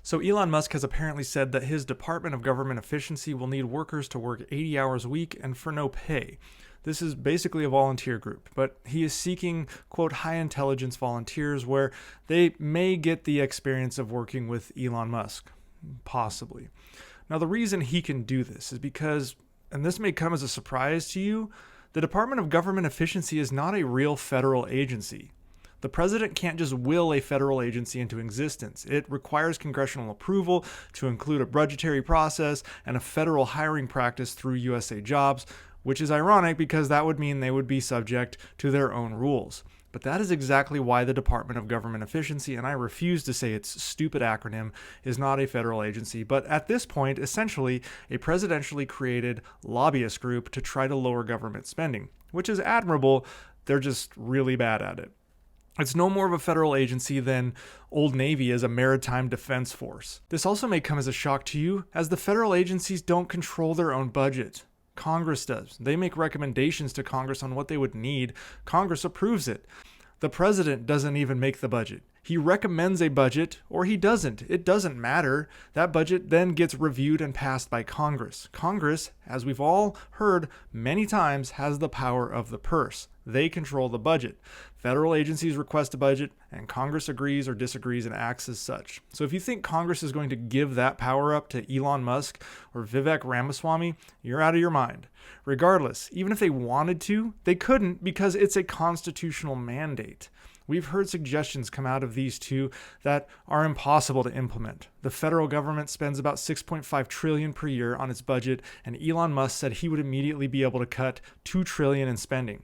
So Elon Musk has apparently said that his Department of Government Efficiency will need workers to work 80 hours a week and for no pay. This is basically a volunteer group, but he is seeking, quote, high intelligence volunteers where they may get the experience of working with Elon Musk. Possibly. Now, the reason he can do this is because, and this may come as a surprise to you, the Department of Government Efficiency is not a real federal agency. The president can't just will a federal agency into existence. It requires congressional approval to include a budgetary process and a federal hiring practice through USA Jobs, which is ironic because that would mean they would be subject to their own rules. But that is exactly why the Department of Government Efficiency, and I refuse to say its stupid acronym, is not a federal agency, but at this point, essentially a presidentially created lobbyist group to try to lower government spending, which is admirable. They're just really bad at it. It's no more of a federal agency than Old Navy is a maritime defense force. This also may come as a shock to you, as the federal agencies don't control their own budget. Congress does. They make recommendations to Congress on what they would need. Congress approves it. The president doesn't even make the budget. He recommends a budget, or he doesn't. It doesn't matter. That budget then gets reviewed and passed by Congress. Congress, as we've all heard many times, has the power of the purse. They control the budget. Federal agencies request a budget, and Congress agrees or disagrees and acts as such. So if you think Congress is going to give that power up to Elon Musk or Vivek Ramaswamy, you're out of your mind. Regardless, even if they wanted to, they couldn't because it's a constitutional mandate. We've heard suggestions come out of these two that are impossible to implement. The federal government spends about $6.5 trillion per year on its budget, and Elon Musk said he would immediately be able to cut $2 trillion in spending.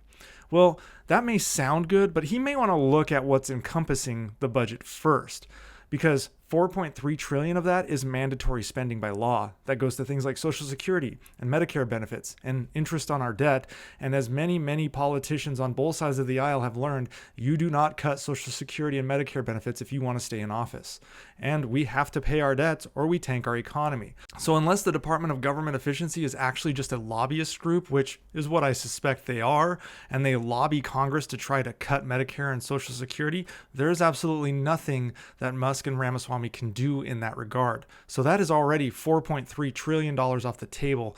Well, that may sound good, but he may want to look at what's encompassing the budget first, because $4.3 trillion of that is mandatory spending by law. That goes to things like Social Security and Medicare benefits and interest on our debt. And as many politicians on both sides of the aisle have learned, you do not cut Social Security and Medicare benefits if you want to stay in office. And we have to pay our debts or we tank our economy. So unless the Department of Government Efficiency is actually just a lobbyist group, which is what I suspect they are, and they lobby Congress to try to cut Medicare and Social Security, there's absolutely nothing that Musk and Ramaswamy can do in that regard. So that is already $4.3 trillion off the table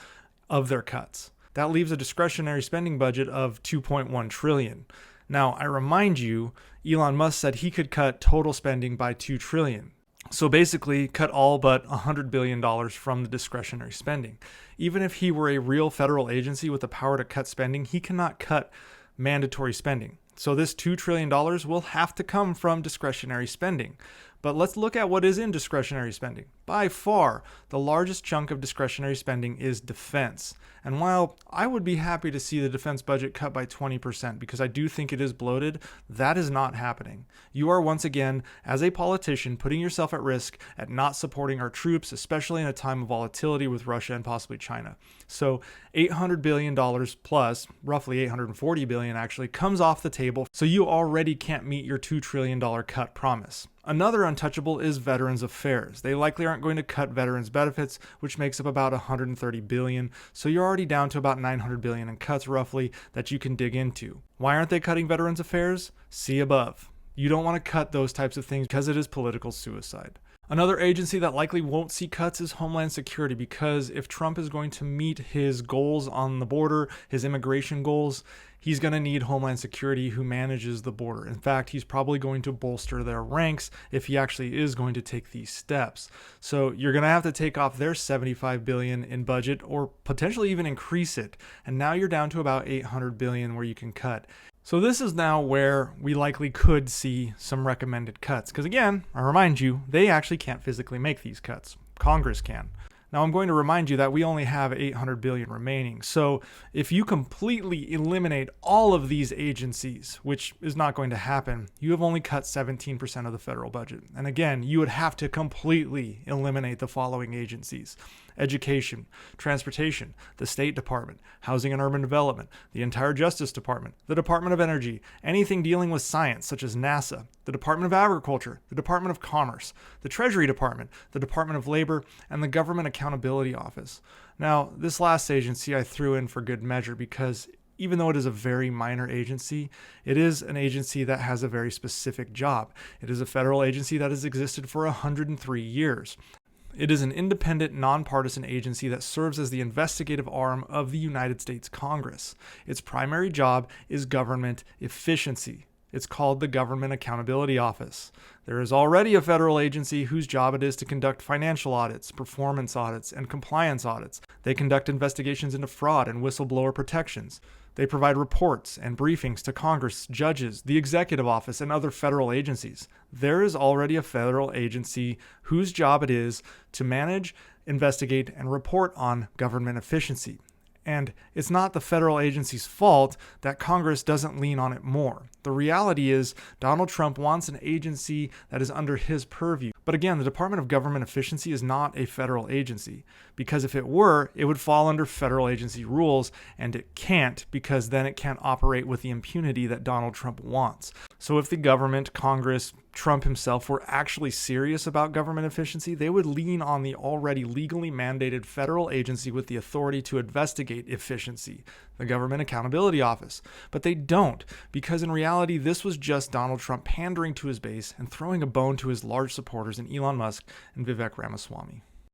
of their cuts. That leaves a discretionary spending budget of $2.1 trillion. Now, I remind you, Elon Musk said he could cut total spending by $2 trillion. So basically, cut all but $100 billion from the discretionary spending. Even if he were a real federal agency with the power to cut spending, he cannot cut mandatory spending. So this $2 trillion will have to come from discretionary spending. But let's look at what is in discretionary spending. By far, the largest chunk of discretionary spending is defense. And while I would be happy to see the defense budget cut by 20% because I do think it is bloated, that is not happening. You are once again, as a politician, putting yourself at risk at not supporting our troops, especially in a time of volatility with Russia and possibly China. So $800 billion plus, roughly $840 billion actually, comes off the table. So you already can't meet your $2 trillion cut promise. Another untouchable is Veterans Affairs. They likely aren't going to cut veterans benefits, which makes up about $130 billion. So you're already down to about $900 billion in cuts roughly that you can dig into. Why aren't they cutting Veterans Affairs? See above. You don't want to cut those types of things because it is political suicide. Another agency that likely won't see cuts is Homeland Security, because if Trump is going to meet his goals on the border, his immigration goals, he's going to need Homeland Security who manages the border. In fact, he's probably going to bolster their ranks if he actually is going to take these steps. So you're going to have to take off their $75 billion in budget or potentially even increase it. And now you're down to about $800 billion where you can cut. So this is now where we likely could see some recommended cuts. Because again, I remind you, they actually can't physically make these cuts. Congress can. Now I'm going to remind you that we only have $800 billion remaining. So if you completely eliminate all of these agencies, which is not going to happen, you have only cut 17% of the federal budget. And again, you would have to completely eliminate the following agencies: Education, Transportation, the State Department, Housing and Urban Development, the entire Justice Department, the Department of Energy, anything dealing with science such as NASA, the Department of Agriculture, the Department of Commerce, the Treasury Department, the Department of Labor, and the Government Accountability Office. Now, this last agency I threw in for good measure because even though it is a very minor agency, it is an agency that has a very specific job. It is a federal agency that has existed for 103 years. It is an independent, nonpartisan agency that serves as the investigative arm of the United States Congress. Its primary job is government efficiency. It's called the Government Accountability Office. There is already a federal agency whose job it is to conduct financial audits, performance audits, and compliance audits. They conduct investigations into fraud and whistleblower protections. They provide reports and briefings to Congress, judges, the executive office, and other federal agencies. There is already a federal agency whose job it is to manage, investigate, and report on government efficiency. And it's not the federal agency's fault that Congress doesn't lean on it more. The reality is Donald Trump wants an agency that is under his purview. But again, the Department of Government Efficiency is not a federal agency, because if it were, it would fall under federal agency rules, and it can't, because then it can't operate with the impunity that Donald Trump wants. So if the government, Congress, Trump himself were actually serious about government efficiency, they would lean on the already legally mandated federal agency with the authority to investigate efficiency, the Government Accountability Office. But they don't, because in reality, this was just Donald Trump pandering to his base and throwing a bone to his large supporters in Elon Musk and Vivek Ramaswamy.